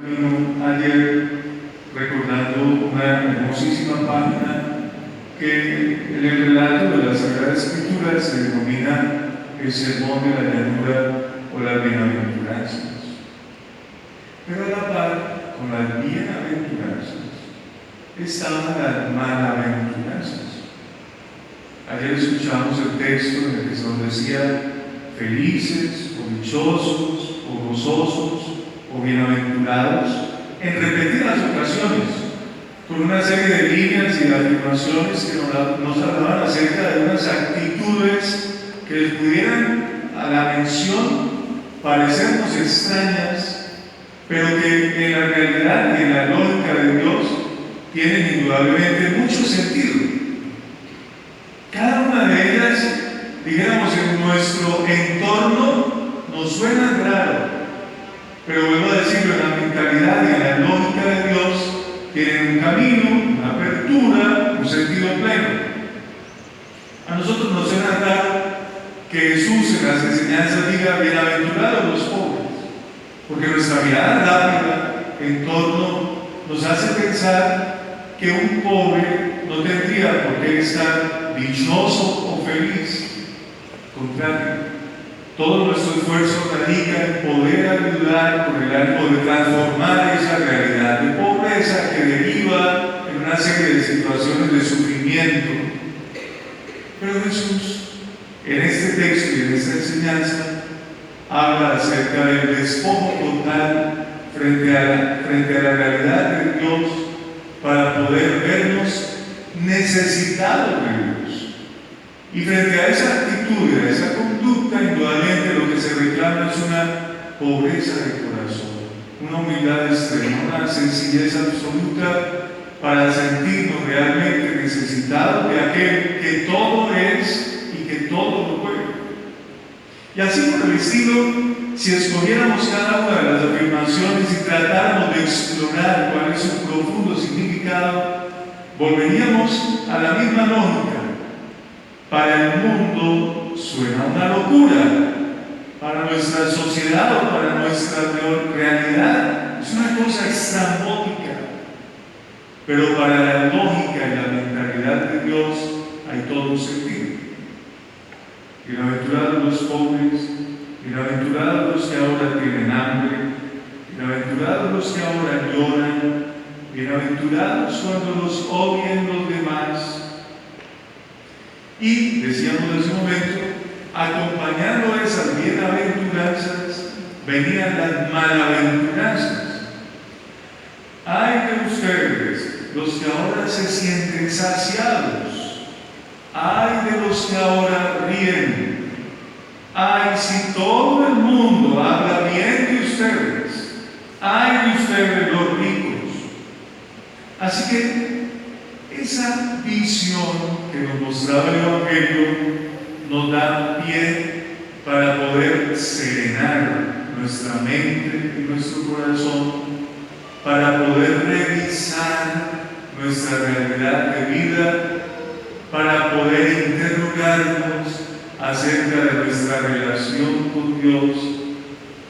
Ayer, recordando una hermosísima página que en el relato de la Sagrada Escritura se denomina el Sermón de la Llanura o las Bienaventuranzas. Pero a la par con las bienaventuranzas estaban las malaventuranzas. Ayer escuchamos el texto en el que se nos decía felices, o dichosos, o gozosos, o bienaventurados, en repetidas ocasiones, con una serie de líneas y de afirmaciones que nos hablaban acerca de unas actitudes que les pudieran a la mención parecernos extrañas, pero que en la realidad y en la lógica de Dios tienen indudablemente mucho sentido. Cada una de ellas, digamos, en nuestro entorno nos suena raro, pero vuelvo a decirlo, en la mentalidad y en la lógica de Dios tienen un camino, una apertura, un sentido pleno. A nosotros nos suena raro que Jesús en las enseñanzas diga bienaventurados los pobres, porque nuestra mirada rápida en torno nos hace pensar que un pobre no tendría por qué estar dichoso o feliz. Al contrario, todo nuestro esfuerzo radica en poder ayudar con el ánimo de transformar esa realidad de pobreza que deriva en una serie de situaciones de sufrimiento. Pero Jesús, en este texto y en esta enseñanza, habla acerca del despojo total frente a la realidad de Dios para poder vernos necesitados de Dios. Y frente a esa actitud, a esa conducta, indudablemente lo que se reclama es una pobreza de corazón, una humildad extrema, una sencillez absoluta para sentirnos realmente necesitados de aquel que todo es y que todo lo puede. Y así por el estilo, si escogiéramos cada una de las afirmaciones y tratáramos de explorar cuál es su profundo significado, volveríamos a la misma lógica. Para el mundo suena una locura, para nuestra sociedad o para nuestra realidad es una cosa estrambótica, pero para la lógica y la mentalidad de Dios hay todo un sentido. Bienaventurados los pobres, bienaventurados los que ahora tienen hambre, bienaventurados los que ahora lloran, bienaventurados cuando los odien los demás. Y, decíamos en ese momento, acompañando a esas bienaventuranzas, venían las malaventuranzas. Ay de ustedes, los que ahora se sienten saciados. Ay de los que ahora ríen. Ay, si todo el mundo habla bien de ustedes. Ay de ustedes los ricos. Así que esa visión que nos mostraba el Evangelio nos da pie para poder serenar nuestra mente y nuestro corazón, para poder revisar nuestra realidad de vida, para poder interrogarnos acerca de nuestra relación con Dios,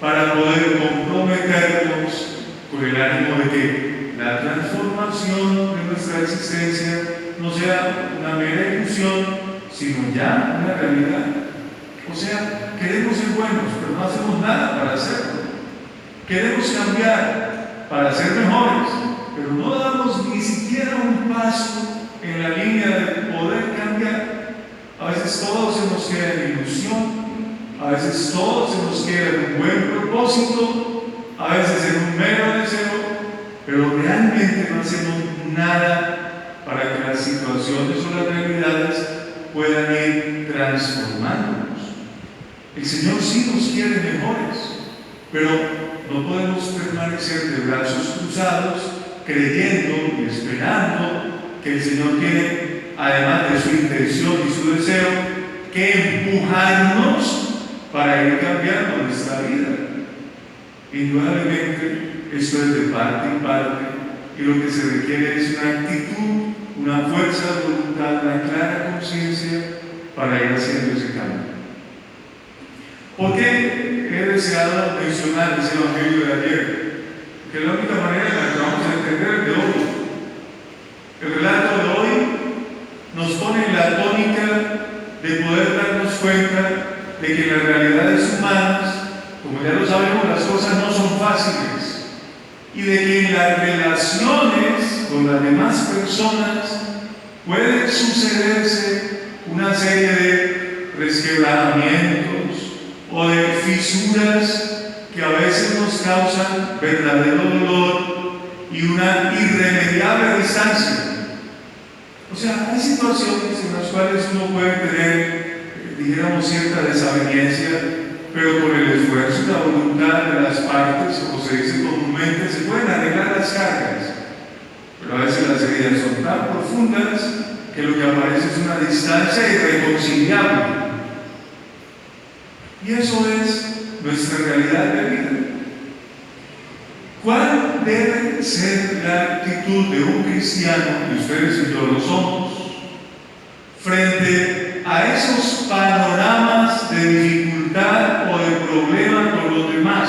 para poder comprometernos con el ánimo de que la transformación de nuestra existencia no sea una mera ilusión, sino ya una realidad. O sea, queremos ser buenos, pero no hacemos nada para hacerlo. Queremos cambiar para ser mejores, pero no damos ni siquiera un paso en la línea de poder cambiar. A veces todo se nos queda en ilusión, a veces todo se nos queda en un buen propósito, a veces en un mero deseo, pero realmente no hacemos nada para que las situaciones o las realidades puedan ir transformándonos. El Señor sí nos quiere mejores, pero no podemos permanecer de brazos cruzados creyendo y esperando que el Señor tiene, además de su intención y su deseo, que empujarnos para ir cambiando nuestra vida. Indudablemente, esto es de parte en parte, y lo que se requiere es una actitud, una fuerza de voluntad, una clara conciencia para ir haciendo ese cambio. ¿Por qué he deseado mencionar ese Evangelio de ayer? que es la única manera en la que vamos a entender el de hoy. El relato de hoy nos pone en la tónica de poder darnos cuenta de que en las realidades humanas, como ya lo sabemos, las cosas no son fáciles, y de que en las relaciones con las demás personas puede sucederse una serie de resquebrajamientos o de fisuras que a veces nos causan verdadero dolor y una irremediable distancia. O sea, hay situaciones en las cuales uno puede tener, dijéramos, cierta desaveniencia, pero por el esfuerzo y la voluntad de las partes, como se dice comúnmente, se pueden arreglar las cargas. Pero a veces las heridas son tan profundas que lo que aparece es una distancia irreconciliable. Y eso es nuestra realidad de vida. ¿Cuál debe ser la actitud de un cristiano, y ustedes y yo lo somos, frente a esos panoramas de dificultad o de problema con los demás?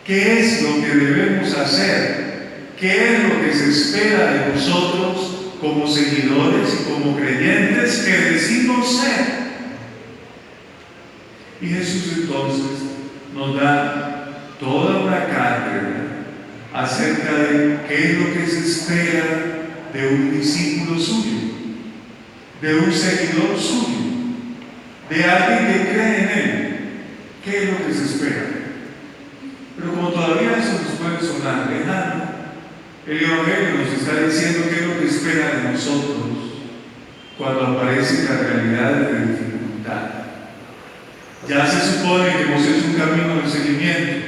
¿Qué es lo que debemos hacer? ¿Qué es lo que se espera de nosotros como seguidores y como creyentes que decimos ser? Y Jesús entonces nos da toda una cátedra acerca de qué es lo que se espera de un discípulo suyo, de un seguidor suyo, de alguien que cree en él. ¿Qué es lo que se espera? Pero como todavía eso nos puede sonar lejano, el Evangelio nos está diciendo qué es lo que espera de nosotros cuando aparece la realidad de dificultad. Ya se supone que hemos hecho un camino de seguimiento.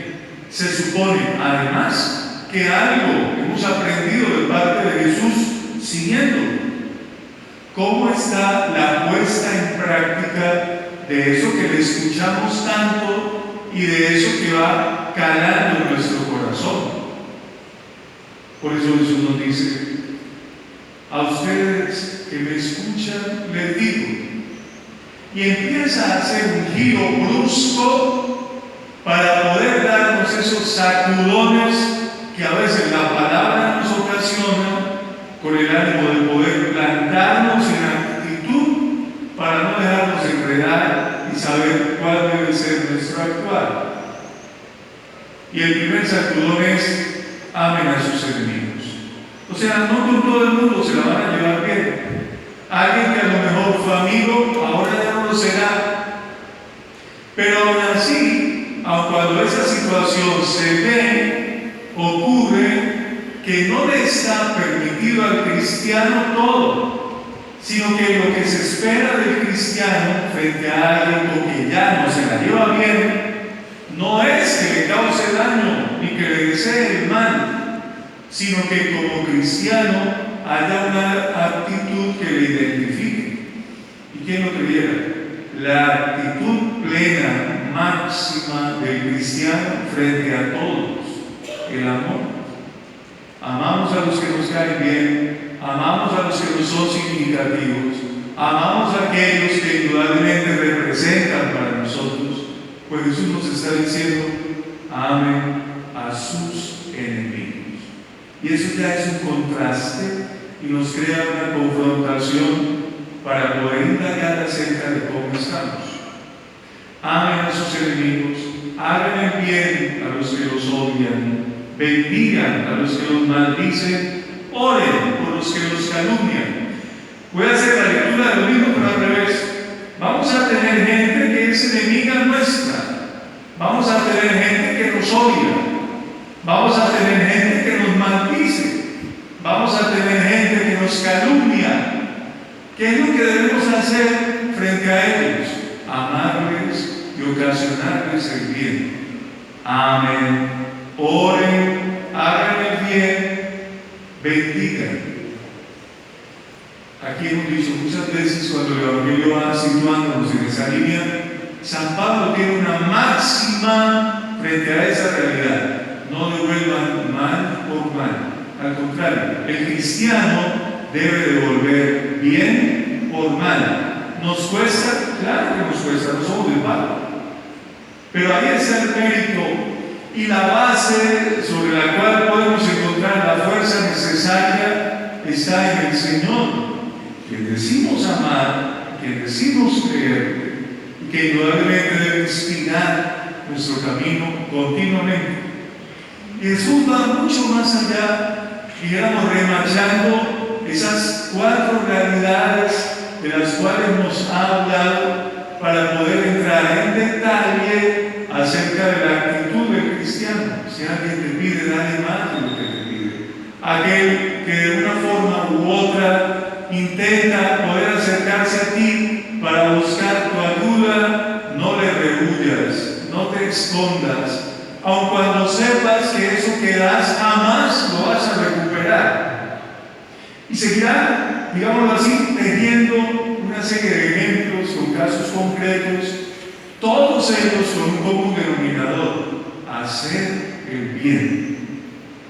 Se supone, además, que algo hemos aprendido de parte de Jesús siguiendo. ¿Cómo está la puesta en práctica de eso que le escuchamos tanto y de eso que va calando en nuestro corazón? Por eso Jesús nos dice: a ustedes que me escuchan, les digo. Y empieza a hacer un giro brusco para poder darnos esos sacudones que a veces la palabra nos ocasiona, con el ánimo de poder plantarnos en actitud para no dejarnos enredar y saber cuál debe ser nuestro actuar. Y el primer sacudón es: amen a sus enemigos. O sea, no con todo el mundo se la van a llevar bien. Alguien que a lo mejor fue amigo, ahora ya no lo será. Pero aún así, aun cuando esa situación se ve, ocurre que no le está permitido al cristiano todo, sino que lo que se espera del cristiano frente a alguien con que ya no se la lleva bien, no es que le cause daño ni que le desee el mal, sino que como cristiano haya una actitud que le identifique. ¿Y quién lo creyera? La actitud plena, máxima del cristiano frente a todos: el amor. Amamos a los que nos caen bien, amamos a los que no son significativos, amamos a aquellos que indudablemente representan para nosotros. Pues Jesús nos está diciendo: amen a sus enemigos. Y eso ya es un contraste y nos crea una confrontación para poder indagar acerca de cómo estamos. Amen a sus enemigos, hagan el bien a los que los odian, bendigan a los que los maldicen, oren por los que los calumnian. Voy a hacer la lectura del libro, pero al revés. Vamos a tener gente que es enemiga nuestra. Vamos a tener gente que nos odia. Vamos a tener gente que nos maldice. Vamos a tener gente que nos calumnia. ¿Qué es lo que debemos hacer frente a ellos? Amarles y ocasionarles el bien. Amén. Oren, hagan el bien, bendigan. Aquí hemos dicho muchas veces, cuando el Evangelio va situándonos en esa línea, San Pablo tiene una máxima frente a esa realidad: no devuelvan mal por mal. Al contrario, el cristiano debe devolver bien por mal. ¿Nos cuesta? Claro que nos cuesta, no somos de palo. Pero ahí está el mérito Y la base sobre la cual podemos encontrar la fuerza necesaria está en el Señor, que decimos amar, que decimos creer, y que indudablemente debe inspirar nuestro camino continuamente. Y Jesús va mucho más allá, digamos, remachando esas 4 realidades de las cuales nos ha hablado para poder entrar en detalle acerca de la actitud del cristiano. Si alguien te pide, dale más de lo que te pide. Aquel que de una forma u otra intenta poder acercarse a ti para buscar tu ayuda, no le rehuyas, no te escondas, aun cuando sepas que eso que das jamás lo vas a recuperar. Y seguirá, digámoslo así, teniendo una serie de ejemplos con casos concretos, todos ellos con un común denominador: hacer el bien,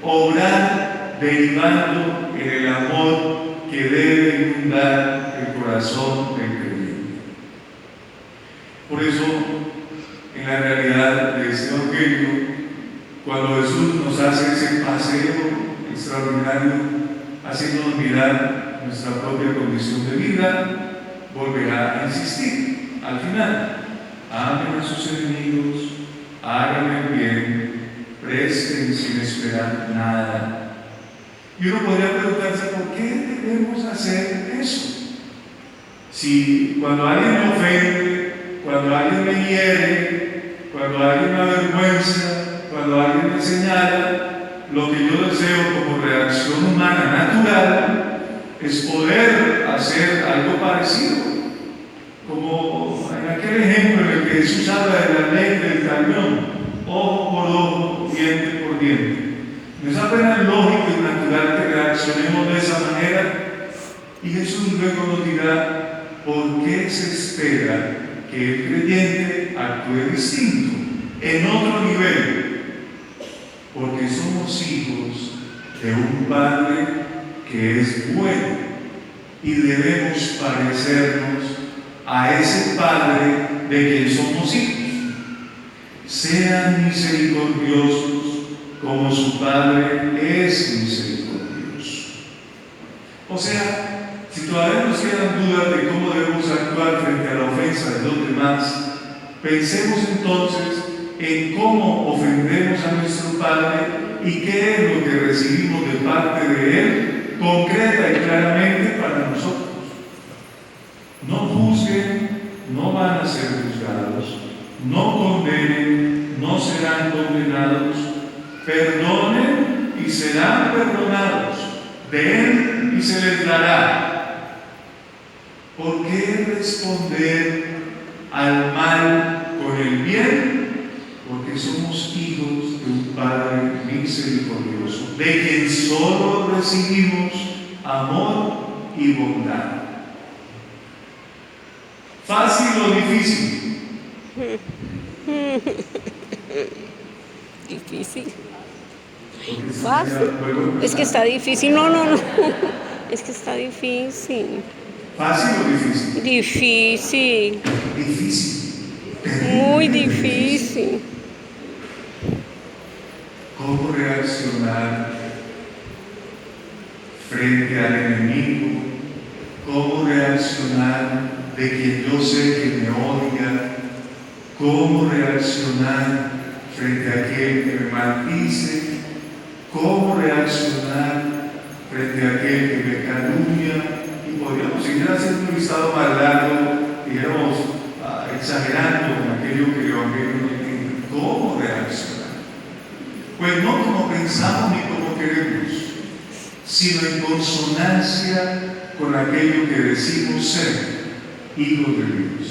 obrar derivando en el amor que debe inundar el corazón del creyente. Por eso, en la realidad de este evangelio, cuando Jesús nos hace ese paseo extraordinario, haciéndonos mirar nuestra propia condición de vida, volverá a insistir al final: amen a sus enemigos, hagan el bien, presten sin esperar nada. Y uno podría preguntarse, ¿por qué debemos hacer eso? Si cuando alguien me ofende, cuando alguien me hiere, cuando alguien me avergüenza, cuando alguien me señala, lo que yo deseo como reacción humana natural es poder hacer algo parecido, como en aquel ejemplo en el que Jesús habla de la ley del cañón: ojo por ojo, diente por diente. No es apenas lógico y natural que reaccionemos de esa manera, y Jesús luego nos dirá por qué se espera que el creyente actúe distinto, en otro nivel. Porque somos hijos de un Padre que es bueno y debemos parecernos a ese Padre de quien somos hijos. Sean misericordiosos como su Padre es misericordioso. O sea, si todavía nos quedan dudas de cómo debemos actuar frente a la ofensa de los demás, pensemos entonces en cómo ofendemos a nuestro Padre y qué es lo que recibimos de parte de Él, concreta y claramente para nosotros. No juzguen, no van a ser juzgados; no condenen, no serán condenados; perdonen y serán perdonados; den y se les dará. ¿Por qué responder al mal con el bien? Porque somos hijos de un Padre misericordioso, de quien solo recibimos amor y bondad. ¿Fácil o difícil? Difícil. Fácil. Es que está difícil. No. Es que está difícil. ¿Fácil o difícil? Difícil. Difícil. Muy difícil. ¿Cómo reaccionar frente al enemigo? ¿Cómo reaccionar de quien yo sé que me odia? ¿Cómo reaccionar frente a aquel que me maldice? ¿Cómo reaccionar frente a aquel que me calumnia? Y podríamos seguir haciendo un listado más largo, digamos, exagerando en aquello que el Evangelio nos dice. ¿Cómo reaccionar? Pues no como pensamos ni como queremos, sino en consonancia con aquello que decimos ser, hijos de Dios.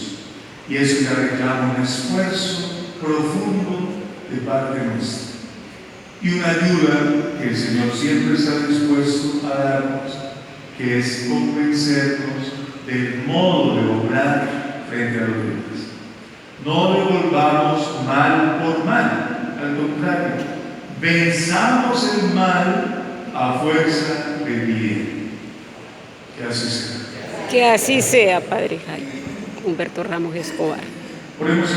Y eso ya reclama un esfuerzo profundo de parte nuestra y una ayuda que el Señor siempre está dispuesto a darnos, que es convencernos del modo de obrar frente a los demás. No devolvamos mal por mal, al contrario, venzamos el mal a fuerza de bien. Que así sea. Que así sea, Padre Jaime Humberto Ramos Escobar. Oremos,